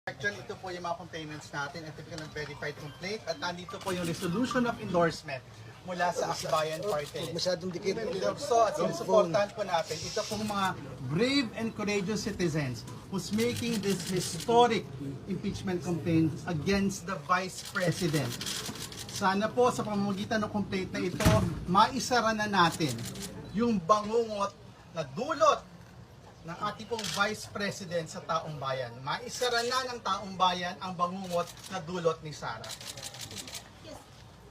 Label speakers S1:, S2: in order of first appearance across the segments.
S1: Section, ito po yung mga complainants natin, ito po yung verified complaint at nandito po yung resolution of endorsement mula sa Akbayan Party.
S2: Masyadong dikit.
S1: So at sinusuportahan po natin, ito pong mga brave and courageous citizens who's making this historic impeachment complaint against the Vice President. Sana po sa pamamagitan ng complaint na ito, maisara na natin yung bangungot na dulot ng ating pong Vice President sa taong bayan. Maisara na ng taong bayan ang bangungot na dulot ni Sara.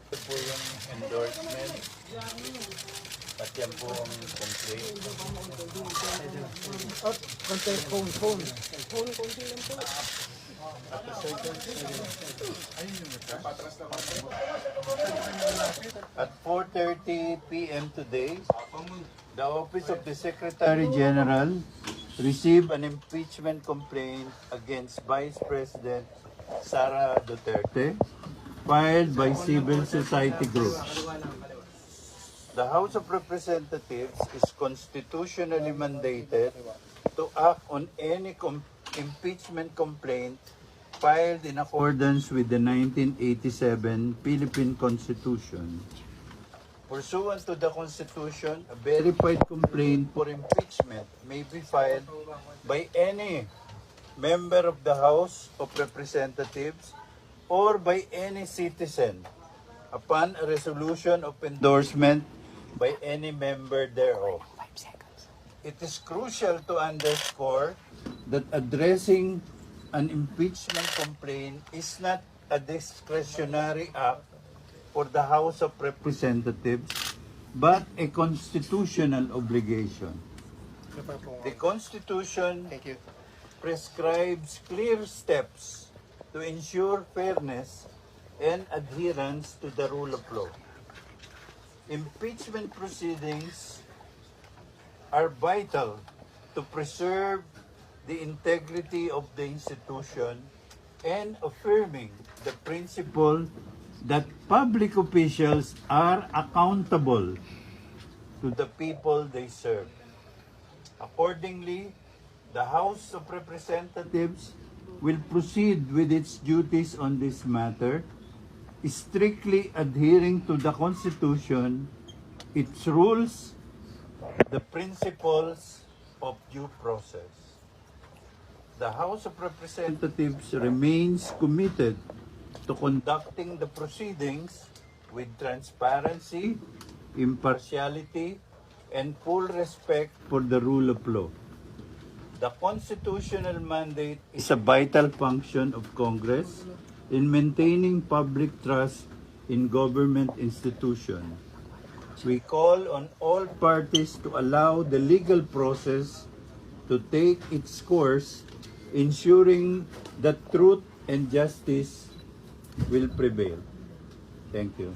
S3: Ito po yung endorsement at yan po ang complaint.
S2: At konti, phone.
S3: At 4:30 p.m. today, the Office of the Secretary General received an impeachment complaint against Vice President Sara Duterte filed by civil society groups. The House of Representatives is constitutionally mandated to act on any impeachment complaint filed in accordance with the 1987 Philippine Constitution. Pursuant to the Constitution, a verified complaint for impeachment may be filed by any member of the House of Representatives or by any citizen upon a resolution of endorsement by any member thereof. It is crucial to underscore that addressing an impeachment complaint is not a discretionary act for the House of Representatives, but a constitutional obligation. The Constitution prescribes clear steps to ensure fairness and adherence to the rule of law. Impeachment proceedings are vital to preserve the integrity of the institution and affirming the principle that public officials are accountable to the people they serve. Accordingly, the House of Representatives will proceed with its duties on this matter, strictly adhering to the Constitution, its rules, the principles of due process. The House of Representatives remains committed to conducting the proceedings with transparency, impartiality, and full respect for the rule of law. The constitutional mandate is a vital function of Congress in maintaining public trust in government institutions. We call on all parties to allow the legal process to take its course, ensuring that truth and justice will prevail. Thank you.